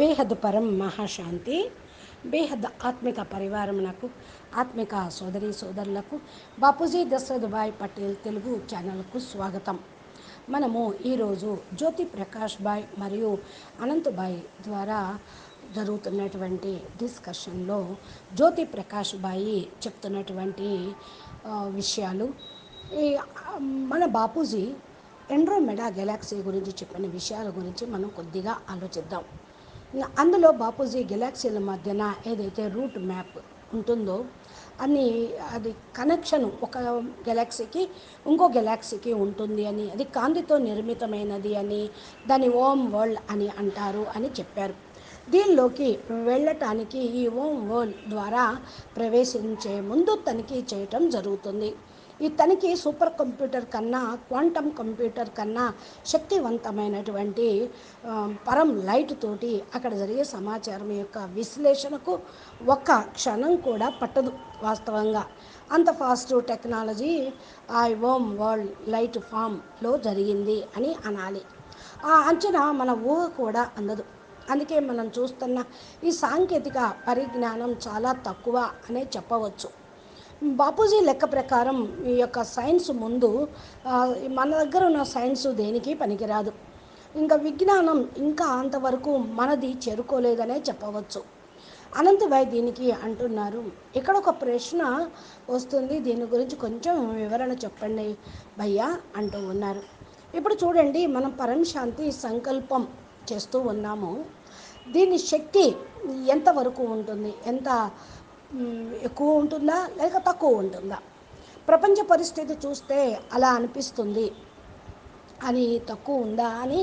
బేహద్ పరం మహాశాంతి. బేహద్ ఆత్మిక పరివారమునకు, ఆత్మిక సోదరి సోదరులకు బాపూజీ దశరథభాయ్ పటేల్ తెలుగు ఛానల్కు స్వాగతం. మనము ఈరోజు జ్యోతి ప్రకాష్ భాయ్ మరియు అనంతభాయ్ ద్వారా జరుగుతున్నటువంటి డిస్కషన్లో జ్యోతి ప్రకాష్ భాయ్ చెప్తున్నటువంటి విషయాలు, ఈ మన బాపూజీ ఎండ్రోమెడా గెలాక్సీ గురించి చెప్పిన విషయాల గురించి మనం కొద్దిగా ఆలోచిద్దాం. అందులో బాపూజీ గెలాక్సీల మధ్యన ఏదైతే రూట్ మ్యాప్ ఉంటుందో అది కనెక్షన్ ఒక గెలాక్సీకి ఇంకో గెలాక్సీకి ఉంటుంది అని, అది కాంతితో నిర్మితమైనది అని, దాని ఓమ్ వరల్డ్ అని అంటారు అని చెప్పారు. దీనిలోకి వెళ్ళటానికి ఈ ఓమ్ వరల్డ్ ద్వారా ప్రవేశించే ముందు తనిఖీ చేయటం జరుగుతుంది. ఈ తనిఖీ సూపర్ కంప్యూటర్ కన్నా, క్వాంటమ్ కంప్యూటర్ కన్నా శక్తివంతమైనటువంటి పరం లైట్ తోటి అక్కడ జరిగే సమాచారం యొక్క విశ్లేషణకు ఒక్క క్షణం కూడా పట్టదు. వాస్తవంగా అంత ఫాస్ట్ టెక్నాలజీ ఆ ఓమ్ వరల్డ్ లైట్ ఫామ్లో జరిగింది అని అనాలి. ఆ అంచనా మన ఊహ కూడా అందదు. అందుకే మనం చూస్తున్న ఈ సాంకేతిక పరిజ్ఞానం చాలా తక్కువ అనే చెప్పవచ్చు. బాపూజీ లెక్క ప్రకారం ఈ యొక్క సైన్స్ ముందు మన దగ్గర ఉన్న సైన్స్ దేనికి పనికిరాదు. ఇంకా విజ్ఞానం ఇంకా అంతవరకు మనది చేరుకోలేదనే చెప్పవచ్చు. అనంతభాయ్ దీనికి అంటున్నారు, ఇక్కడ ఒక ప్రశ్న వస్తుంది, దీని గురించి కొంచెం వివరణ చెప్పండి భయ్యా అంటూ ఉన్నారు. ఇప్పుడు చూడండి, మనం పరం శాంతి సంకల్పం చేస్తూ ఉన్నాము. దీని శక్తి ఎంతవరకు ఉంటుంది? ఎంత ఎక్కువ ఉంటుందా లేక తక్కువ ఉంటుందా? ప్రపంచ పరిస్థితి చూస్తే అలా అనిపిస్తుంది అని, తక్కువ ఉందా అని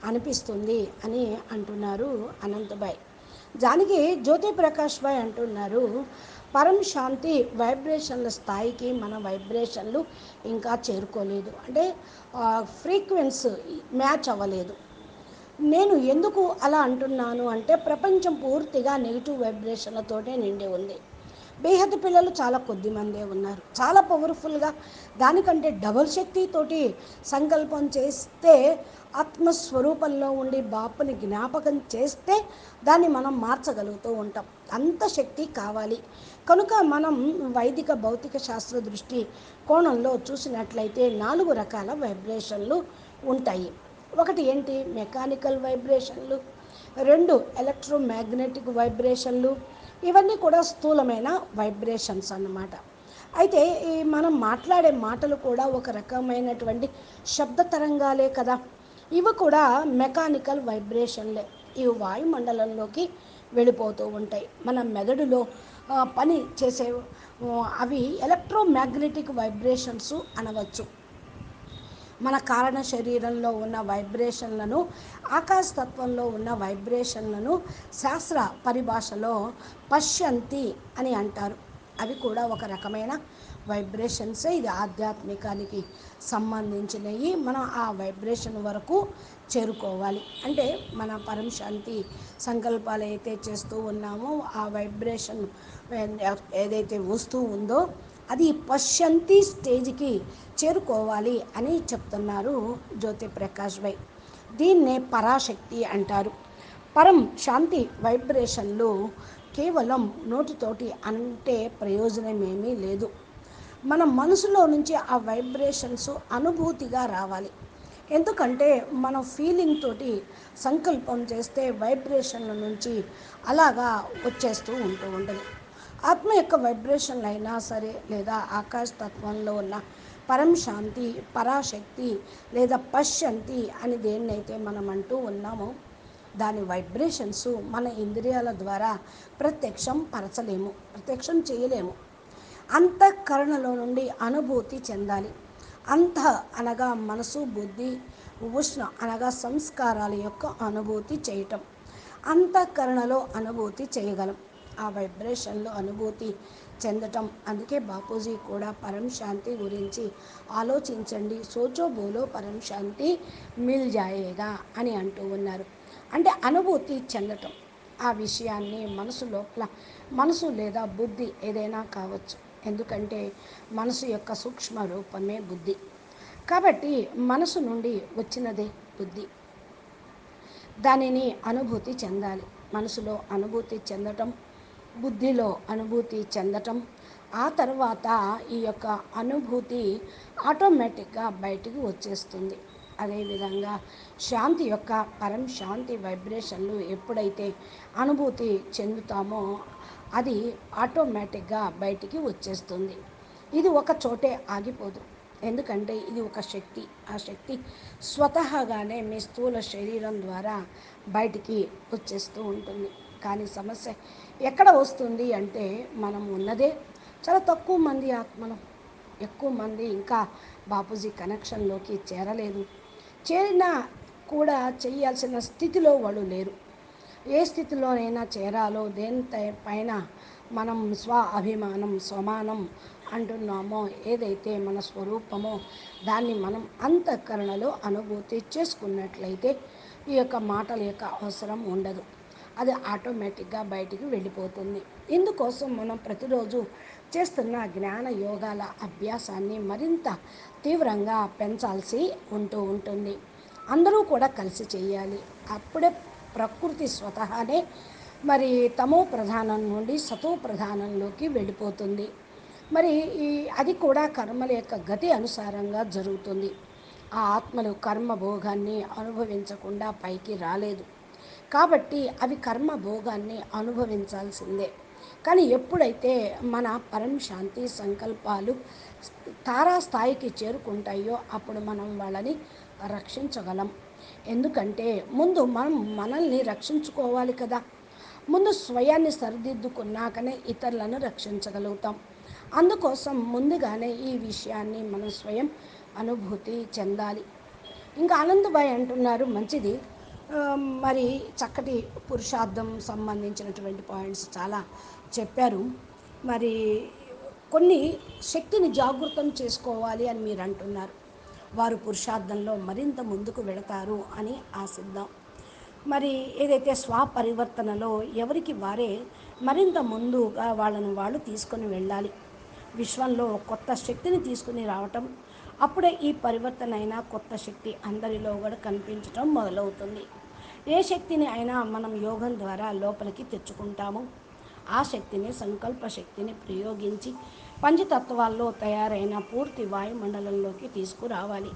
అనిపిస్తుంది అని అంటున్నారు అనంతభాయ్. దానికి జ్యోతి ప్రకాష్ భాయ్ అంటున్నారు, పరం శాంతి వైబ్రేషన్ల స్థాయికి మన వైబ్రేషన్లు ఇంకా చేరుకోలేదు, అంటే ఫ్రీక్వెన్సీ మ్యాచ్ అవ్వలేదు. నేను ఎందుకు అలా అంటున్నాను అంటే, ప్రపంచం పూర్తిగా నెగిటివ్ వైబ్రేషన్లతోనే నిండి ఉంది. బేహద్ పిల్లలు చాలా కొద్ది మందే ఉన్నారు. చాలా పవర్ఫుల్గా దానికంటే డబుల్ శక్తితోటి సంకల్పం చేస్తే, ఆత్మస్వరూపంలో ఉండి బాపుని జ్ఞాపకం చేస్తే దాన్ని మనం మార్చగలుగుతూ ఉంటాం. అంత శక్తి కావాలి. కనుక మనం వైదిక భౌతిక శాస్త్ర దృష్టి కోణంలో చూసినట్లయితే 4 రకాల వైబ్రేషన్లు ఉంటాయి. ఒకటి ఏంటి? మెకానికల్ వైబ్రేషన్లు. 2 ఎలక్ట్రోమాగ్నెటిక్ వైబ్రేషన్లు. ఇవన్నీ కూడా స్థూలమైన వైబ్రేషన్స్ అన్నమాట. అయితే ఈ మనం మాట్లాడే మాటలు కూడా ఒక రకమైనటువంటి శబ్ద తరంగాలే కదా. ఇవి కూడా మెకానికల్ వైబ్రేషన్లే. ఇవి వాయుమండలంలోకి వెళ్ళిపోతూ ఉంటాయి. మన మెదడులో పని చేసే అవి ఎలక్ట్రోమాగ్నెటిక్ వైబ్రేషన్స్ అనవచ్చు. మన కారణ శరీరంలో ఉన్న వైబ్రేషన్లను, ఆకాశతత్వంలో ఉన్న వైబ్రేషన్లను శాస్త్ర పరిభాషలో పశ్యంతి అని అంటారు. అవి కూడా ఒక రకమైన వైబ్రేషన్సే. ఇది ఆధ్యాత్మికానికి సంబంధించినవి. మనం ఆ వైబ్రేషన్ వరకు చేరుకోవాలి. అంటే మన పరం శాంతి సంకల్పాలు అయితే చేస్తూ ఉన్నామో ఆ వైబ్రేషన్ ఏదైతే వస్తూ ఉందో అది పశ్యంతి స్టేజ్కి చేరుకోవాలి అని చెప్తున్నారు జ్యోతి ప్రకాష్ భాయ్. దీన్నే పరాశక్తి అంటారు. పరం శాంతి వైబ్రేషన్లు కేవలం నోటితోటి అంటే ప్రయోజనమేమీ లేదు. మన మనసులో నుంచి ఆ వైబ్రేషన్స్ అనుభూతిగా రావాలి. ఎందుకంటే మనం ఫీలింగ్ తోటి సంకల్పం చేస్తే వైబ్రేషన్ల నుంచి అలాగా వచ్చేస్తూ ఉంటుంది. ఆత్మ యొక్క వైబ్రేషన్లు అయినా సరే, లేదా ఆకాశతత్వంలో ఉన్న పరం శాంతి, పరాశక్తి లేదా పశ్యంతి అని దేన్నైతే మనం అంటూ ఉన్నామో దాని వైబ్రేషన్స్ మన ఇంద్రియాల ద్వారా ప్రత్యక్షం చేయలేము. అంతఃకరణలో నుండి అనుభూతి చెందాలి. అనగా మనసు, బుద్ధి, ఉష్ణ అనగా సంస్కారాల యొక్క అనుభూతి చేయటం. అంతఃకరణలో అనుభూతి చేయగలం, ఆ వైబ్రేషన్లో అనుభూతి చెందటం. అందుకే బాపూజీ కూడా పరం శాంతి గురించి ఆలోచించండి, సోచో బోలో పరం శాంతి మిల్ జాయేగా అని అంటూ ఉన్నారు. అంటే అనుభూతి చెందటం. ఆ విషయాన్ని మనసు లోపల, మనసు లేదా బుద్ధి ఏదైనా కావచ్చు. ఎందుకంటే మనసు యొక్క సూక్ష్మ రూపమే బుద్ధి. కాబట్టి మనసు నుండి వచ్చినదే బుద్ధి. దానిని అనుభూతి చెందాలి. మనసులో అనుభూతి చెందటం, బుద్ధిలో అనుభూతి చెందటం, ఆ తర్వాత ఈ యొక్క అనుభూతి ఆటోమేటిక్గా బయటికి వచ్చేస్తుంది. అదేవిధంగా శాంతి యొక్క పరం శాంతి వైబ్రేషన్లు ఎప్పుడైతే అనుభూతి చెందుతామో అది ఆటోమేటిక్గా బయటికి వచ్చేస్తుంది. ఇది ఒక చోటే ఆగిపోదు. ఎందుకంటే ఇది ఒక శక్తి. ఆ శక్తి స్వతహాగానే మీ స్థూల శరీరం ద్వారా బయటికి వచ్చేస్తూ ఉంటుంది. కానీ సమస్య ఎక్కడ వస్తుంది అంటే మనం ఉన్నదే చాలా తక్కువ మంది ఆత్మలు. ఎక్కువ మంది ఇంకా బాపూజీ కనెక్షన్లోకి చేరలేదు. చేరినా కూడా చేయాల్సిన స్థితిలో వాళ్ళు లేరు. ఏ స్థితిలోనైనా చేరాలో దేని పైన మనం స్వ అభిమానం స్వమానం అంటున్నామో, ఏదైతే మన స్వరూపమో దాన్ని మనం అంతఃకరణలో అనుభూతి చేసుకున్నట్లయితే ఈ యొక్క మాటల యొక్క అవసరం ఉండదు. అది ఆటోమేటిక్గా బయటికి వెళ్ళిపోతుంది. ఇందుకోసం మనం ప్రతిరోజు చేస్తున్న జ్ఞాన యోగాల అభ్యాసాన్ని మరింత తీవ్రంగా పెంచాల్సి ఉంటుంది. అందరూ కూడా కలిసి చేయాలి. అప్పుడే ప్రకృతి స్వతహానే మరి తమో ప్రధానం నుండి సతో ప్రధానంలోకి వెళ్ళిపోతుంది. మరి ఈ అది కూడా కర్మల యొక్క గతి అనుసారంగా జరుగుతుంది. ఆ ఆత్మలు కర్మ భోగాన్ని అనుభవించకుండా పైకి రాలేదు. కాబట్టి అవి కర్మ భోగాన్ని అనుభవించాల్సిందే. కానీ ఎప్పుడైతే మన పరం శాంతి సంకల్పాలు తారాస్థాయికి చేరుకుంటాయో అప్పుడు మనం వాళ్ళని రక్షించగలం. ఎందుకంటే ముందు మనం మనల్ని రక్షించుకోవాలి కదా. ముందు స్వయాన్ని సరిదిద్దుకున్నాకనే ఇతరులను రక్షించగలుగుతాం. అందుకోసం ముందుగానే ఈ విషయాన్ని మనం స్వయం అనుభూతి చెందాలి. ఇంకా ఆనందబాయ్ అంటున్నారు మంచిది. ఆ, మరి చక్కటి పురుషార్థం సంబంధించినటువంటి పాయింట్స్ చాలా చెప్పారు. మరి కొన్ని శక్తిని జాగృతం చేసుకోవాలి అని మీరు అంటున్నారు. వారు పురుషార్థంలో మరింత ముందుకు వెళతారు అని ఆశిద్దాం. మరి ఏదైతే స్వపరివర్తనలో ఎవరికి వారే మరింత ముందుగా వాళ్ళను వాళ్ళు తీసుకొని వెళ్ళాలి. విశ్వంలో కొత్త శక్తిని తీసుకుని రావటం, అప్పుడే ఈ పరివర్తన అయినా కొత్త శక్తి అందరిలో కూడా కనిపించటం మొదలవుతుంది. ఏ శక్తిని అయినా మనం యోగం ద్వారా లోపలికి తెచ్చుకుంటాము. ఆ శక్తిని సంకల్ప శక్తిని ప్రయోగించి పంచతత్వాల్లో తయారైన పూర్తి వాయుమండలంలోకి తీసుకురావాలి.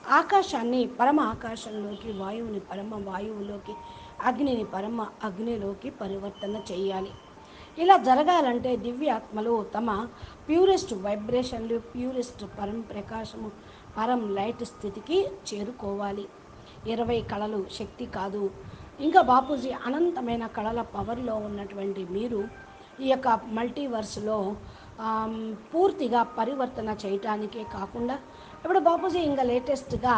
ఆకాశాన్ని పరమ ఆకాశంలోకి, వాయువుని పరమ వాయువులోకి, అగ్నిని పరమ అగ్నిలోకి పరివర్తన చేయాలి. ఇలా జరగాలంటే దివ్యాత్మలు తమ ప్యూరెస్ట్ వైబ్రేషన్లు, ప్యూరెస్ట్ పరం ప్రకాశము, పరం లైట్ స్థితికి చేరుకోవాలి. 20 కళలు శక్తి కాదు. ఇంకా బాపూజీ అనంతమైన కళల పవర్లో ఉన్నటువంటి మీరు ఈ యొక్క మల్టీవర్స్లో పూర్తిగా పరివర్తన చేయటానికే కాకుండా ఇప్పుడు బాపూజీ ఇంకా లేటెస్ట్గా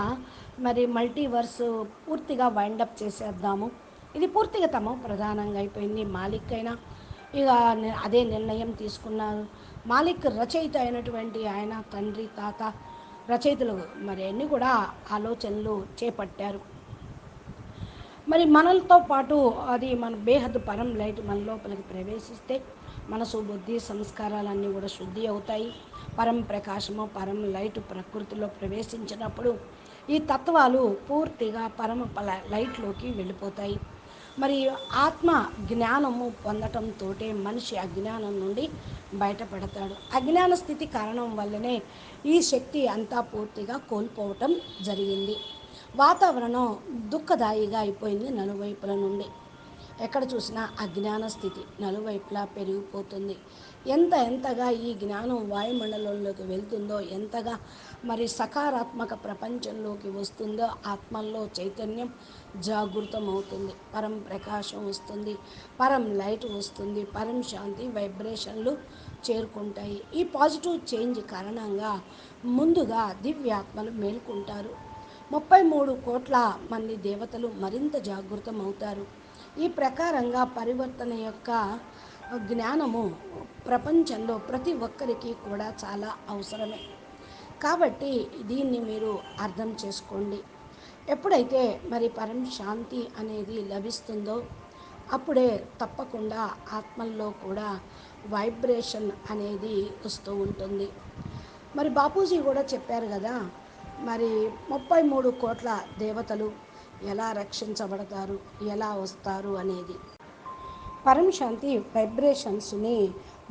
మరి మల్టీవర్స్ పూర్తిగా వైండప్ చేసేద్దాము. ఇది పూర్తిగా తమ ప్రధానంగా అయిపోయింది. మాలిక్ అయినా ఇక అదే నిర్ణయం తీసుకున్నారు. మాలిక్ రచయిత అయినటువంటి ఆయన తండ్రి తాత రచయితలు మరి అన్నీ కూడా ఆలోచనలు చేపట్టారు. మరి మనలతో పాటు అది మన బేహద్ పరం లైట్ మన లోపలికి ప్రవేశిస్తే మనసు బుద్ధి సంస్కారాలన్నీ కూడా శుద్ధి అవుతాయి. పరం ప్రకాశము పరం లైట్ ప్రకృతిలో ప్రవేశించినప్పుడు ఈ తత్వాలు పూర్తిగా పరమ లైట్లోకి వెళ్ళిపోతాయి. మరి ఆత్మ జ్ఞానము పొందటంతో మనిషి అజ్ఞానం నుండి బయటపడతాడు. అజ్ఞాన స్థితి కారణం వల్లనే ఈ శక్తి అంతా పూర్తిగా కోల్పోవటం జరిగింది. వాతావరణం దుఃఖదాయిగా అయిపోయింది నలువైపుల నుండి. ఎక్కడ చూసినా అజ్ఞాన స్థితి నలువైపులా పెరిగిపోతుంది. ఎంతగా ఈ జ్ఞానం వాయుమండలంలోకి వెళ్తుందో, ఎంతగా మరి సకారాత్మక ప్రపంచంలోకి వస్తుందో ఆత్మల్లో చైతన్యం జాగృతం అవుతుంది. పరం ప్రకాశం వస్తుంది, పరం లైట్ వస్తుంది, పరం శాంతి వైబ్రేషన్లు చేరుకుంటాయి. ఈ పాజిటివ్ చేంజ్ కారణంగా ముందుగా దివ్యాత్మలు మేల్కొంటారు. 33 కోట్ల మంది దేవతలు మరింత జాగృతం అవుతారు. ఈ ప్రకారంగా పరివర్తన యొక్క జ్ఞానము ప్రపంచంలో ప్రతి ఒక్కరికి కూడా చాలా అవసరమే. కాబట్టి దీన్ని మీరు అర్థం చేసుకోండి. ఎప్పుడైతే మరి పరం శాంతి అనేది లభిస్తుందో అప్పుడే తప్పకుండా ఆత్మల్లో కూడా వైబ్రేషన్ అనేది వస్తూ ఉంటుంది. మరి బాపూజీ కూడా చెప్పారు కదా, మరి 33 కోట్ల దేవతలు ఎలా రక్షించబడతారు, ఎలా వస్తారు అనేది. పరమ శాంతి వైబ్రేషన్స్ని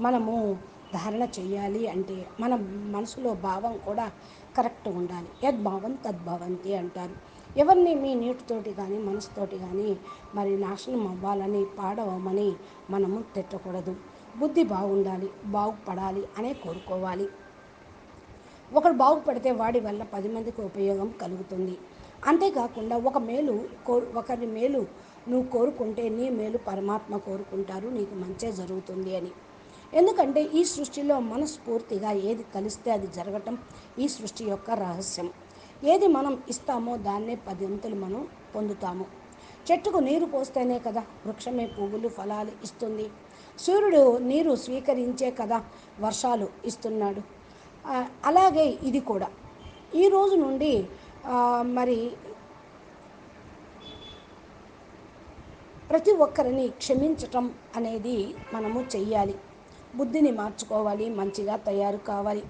మనము ధారణ చేయాలి అంటే మన మనసులో భావం కూడా కరెక్ట్ ఉండాలి. యద్భావం తద్భవంతి అంటారు. ఎవరిని మీ నీటితోటి కానీ మనసుతోటి కానీ మరి నాశనం అవ్వాలని పాడవమని మనము తిట్టకూడదు. బుద్ధి బాగుండాలి, బాగుపడాలి అనే కోరుకోవాలి. ఒకడు బాగుపడితే వాడి వల్ల 10 మందికి ఉపయోగం కలుగుతుంది. అంతేకాకుండా ఒకరి మేలు నువ్వు కోరుకుంటే నీ మేలు పరమాత్మ కోరుకుంటారు, నీకు మంచే జరుగుతుంది అని. ఎందుకంటే ఈ సృష్టిలో మనస్ఫూర్తిగా ఏది కలిస్తే అది జరగటం ఈ సృష్టి యొక్క రహస్యం. ఏది మనం ఇస్తామో దాన్నే 10 అంతులు మనం పొందుతాము. చెట్టుకు నీరు పోస్తేనే కదా వృక్షమే పువ్వులు ఫలాలు ఇస్తుంది. సూర్యుడు నీరు స్వీకరించే కదా వర్షాలు ఇస్తున్నాడు. అలాగే ఇది కూడా ఈ రోజు నుండి మరి ప్రతి ఒక్కరిని క్షమించటం అనేది మనము చెయ్యాలి. బుద్ధిని మార్చుకోవాలి, మంచిగా తయారు కావాలి.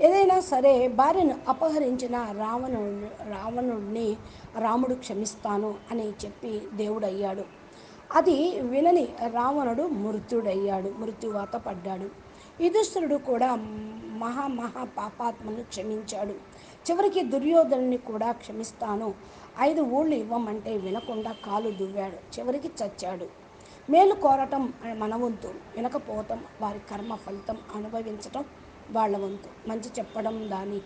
ఏదైనా సరే భార్యను అపహరించిన రావణుడిని రాముడు క్షమిస్తాను అని చెప్పి దేవుడయ్యాడు. అది వినని రావణుడు మృత్యువాత పడ్డాడు. యుధిష్ఠిరుడు కూడా మహా పాపాత్మను క్షమించాడు. చివరికి దుర్యోధనుని కూడా క్షమిస్తాను 5 ఊళ్ళు ఇవ్వమంటే వినకుండా కాలు దువ్వాడు, చివరికి చచ్చాడు. మేలు కోరటం మన వంతు, వినకపోవటం వారి కర్మ ఫలితం అనుభవించటం వాళ్ళ వంతు. మంచి చెప్పడం, దాన్ని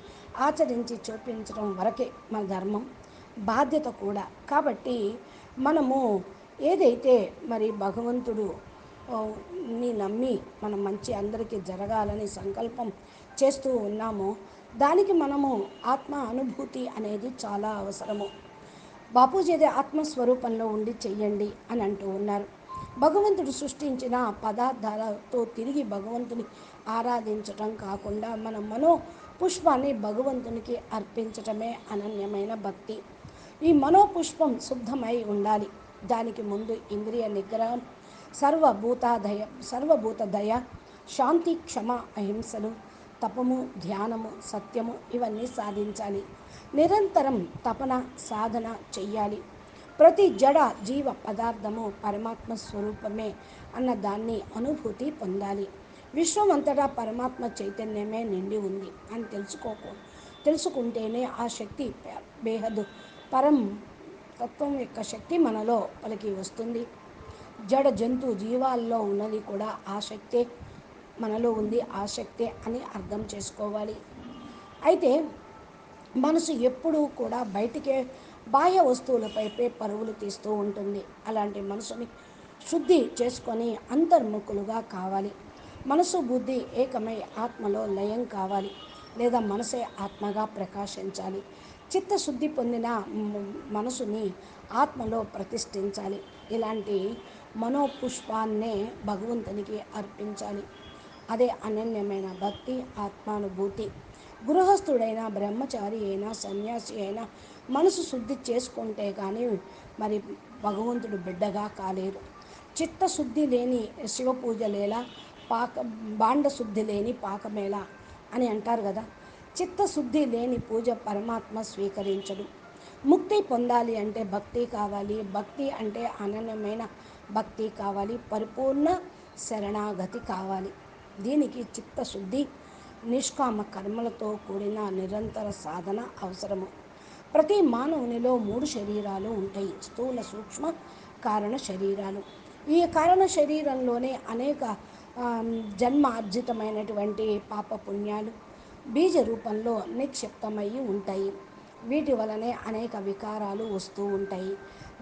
ఆచరించి చూపించడం వరకే మన ధర్మం, బాధ్యత కూడా. కాబట్టి మనము ఏదైతే మరి భగవంతుడు ని నమ్మి మనం మంచి అందరికీ జరగాలని సంకల్పం చేస్తూ ఉన్నామో దానికి మనము ఆత్మ అనుభూతి అనేది చాలా అవసరము. బాపూజీదే ఆత్మస్వరూపంలో ఉండి చెయ్యండి అని అంటూ ఉన్నారు. భగవంతుడు సృష్టించిన పదార్థాలతో తిరిగి భగవంతుని ఆరాధించటం కాకుండా మన మనో పుష్పాన్ని భగవంతునికి అర్పించటమే అనన్యమైన భక్తి. ఈ మనోపుష్పం శుద్ధమై ఉండాలి. దానికి ముందు ఇంద్రియ నిగ్రహం, సర్వభూత దయ, శాంతి, క్షమ, అహింసలు, తపము, ధ్యానము, సత్యము ఇవన్నీ సాధించాలి. నిరంతరం తపన సాధన చెయ్యాలి. ప్రతి జడ జీవ పదార్థము పరమాత్మ స్వరూపమే అన్న దాన్ని అనుభూతి పొందాలి. విశ్వం అంతటా పరమాత్మ చైతన్యమే నిండి ఉంది అని తెలుసుకుంటేనే ఆ శక్తి బేహద్ పరం తత్వం యొక్క శక్తి మనలో పలికి వస్తుంది. జడ జంతు జీవాల్లో ఉన్నది కూడా ఆ శక్తే మనలో ఉంది, ఆ శక్తే అని అర్థం చేసుకోవాలి. అయితే మనసు ఎప్పుడూ కూడా బయటికే బాహ్య వస్తువులపైపే పరుగులు తీస్తూ ఉంటుంది. అలాంటి మనసుని శుద్ధి చేసుకొని అంతర్ముఖులుగా కావాలి. మనసు బుద్ధి ఏకమై ఆత్మలో లయం కావాలి, లేదా మనసే ఆత్మగా ప్రకాశించాలి. చిత్తశుద్ధి పొందిన మనసుని ఆత్మలో ప్రతిష్ఠించాలి. ఇలాంటి మనోపుష్పాన్నే భగవంతునికి అర్పించాలి. అదే అనన్యమైన భక్తి, ఆత్మానుభూతి. గృహస్థుడైనా, బ్రహ్మచారి అయినా, సన్యాసి అయినా మనసు శుద్ధి చేసుకుంటే కానీ మరి భగవంతుడు బిడ్డగా కాలేరు. చిత్తశుద్ధి లేని శివపూజలేలా, భాండశుద్ధి లేని పాకమేలా అని అంటారు కదా. చిత్తశుద్ధి లేని పూజ పరమాత్మ స్వీకరించడు. ముక్తి పొందాలి అంటే భక్తి కావాలి. భక్తి అంటే అనన్యమైన భక్తి కావాలి. పరిపూర్ణ శరణాగతి కావాలి. దీనికి చిత్తశుద్ధి, నిష్కామ కర్మలతో కూడిన నిరంతర సాధన అవసరము. ప్రతి మానవునిలో 3 శరీరాలు ఉంటాయి: స్థూల, సూక్ష్మ, కారణ శరీరాలు. ఈ కారణ శరీరంలోనే అనేక జన్మార్జితమైనటువంటి పాపపుణ్యాలు బీజ రూపంలో నిక్షిప్తమయ్యి ఉంటాయి. వీటి వలనే అనేక వికారాలు వస్తూ ఉంటాయి.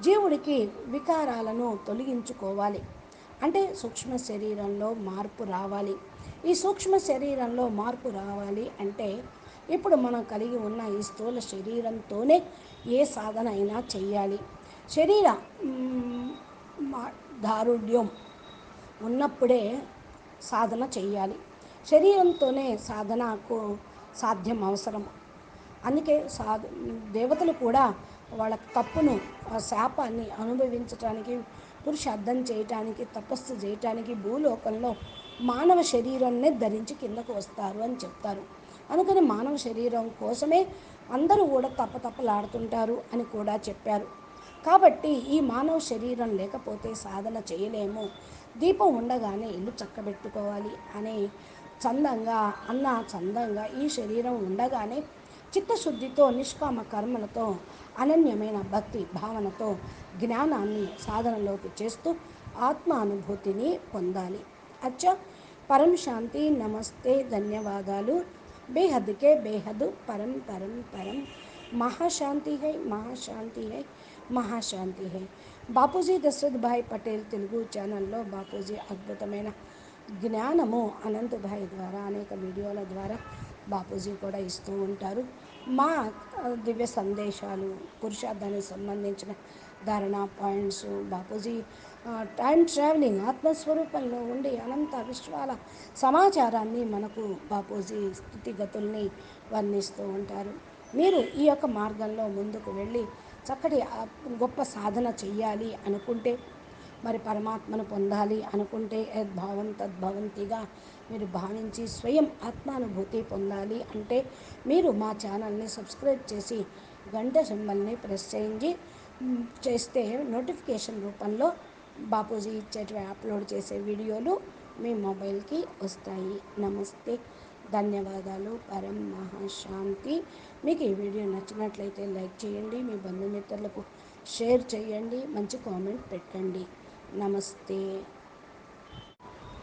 జీవుడికి వికారాలను తొలగించుకోవాలి అంటే సూక్ష్మ శరీరంలో మార్పు రావాలి. ఈ సూక్ష్మ శరీరంలో మార్పు రావాలి అంటే ఇప్పుడు మనం కలిగి ఉన్న ఈ స్థూల శరీరంతోనే ఏ సాధన అయినా చెయ్యాలి. శరీర దారుఢ్యం ఉన్నప్పుడే సాధన చెయ్యాలి. శరీరంతోనే సాధనకు సాధ్యం అవసరం. అందుకే దేవతలు కూడా వాళ్ళ తప్పును, శాపాన్ని అనుభవించటానికి, పురుషార్థం చేయటానికి, తపస్సు చేయటానికి భూలోకంలో మానవ శరీరాన్నే ధరించి కిందకు వస్తారు అని చెప్తారు. అందుకని మానవ శరీరం కోసమే అందరూ కూడా తప్పతప్పలాడుతుంటారు అని కూడా చెప్పారు. కాబట్టి ఈ మానవ శరీరం లేకపోతే సాధన చేయలేము, దీపం ఉండగానే ఇల్లు చక్కబెట్టుకోవాలి అనే చందంగా చందంగా ఈ శరీరం ఉండగానే చిత్తశుద్ధితో నిష్కామ కర్మలతో అనన్యమైన భక్తి భావనతో జ్ఞానాన్ని సాధనలోకి చేస్తూ ఆత్మ అనుభూతిని పొందాలి. అచ్చా, పరం శాంతి, నమస్తే, ధన్యవాదాలు. బేహద్కే బేహద్ పరం పరం పరం మహాశాంతి హై, మహాశాంతి హై, మహాశాంతి హై. బాపూజీ దశరథ్ భాయ్ పటేల్ తెలుగు ఛానల్లో బాపూజీ అద్భుతమైన జ్ఞానము అనంతభాయ్ ద్వారా అనేక వీడియోల ద్వారా బాపూజీ కూడా ఇస్తూ ఉంటారు. మా దివ్య సందేశాలు, పురుషార్థానికి సంబంధించిన ధారణ పాయింట్స్, బాపూజీ టైం ట్రావెలింగ్ ఆత్మస్వరూపంలో ఉండి అనంత విశ్వాల సమాచారాన్ని మనకు బాపూజీ స్థితిగతుల్ని వర్ణిస్తూ ఉంటారు. మీరు ఈ యొక్క మార్గంలో ముందుకు వెళ్ళి చక్కటి గొప్ప సాధన చెయ్యాలి అనుకుంటే, మరి పరమాత్మను పొందాలి అనుకుంటే, యద్భావం తద్భవంతిగా మీరు భావించి స్వయం ఆత్మానుభూతి పొందాలి అంటే మీరు మా ఛానల్ని సబ్స్క్రైబ్ చేసి గంట సింబల్ని ప్రెస్ చేస్తే నోటిఫికేషన్ రూపంలో బాపూజీ ఇచ్చేటివి అప్లోడ్ చేసే వీడియోలు మీ మొబైల్కి వస్తాయి. నమస్తే, ధన్యవాదాలు. పరం మహాశాంతి. మీకు ఈ వీడియో నచ్చినట్లయితే లైక్ చేయండి, మీ బంధుమిత్రులకు షేర్ చేయండి, మంచి కామెంట్ పెట్టండి. నమస్తే.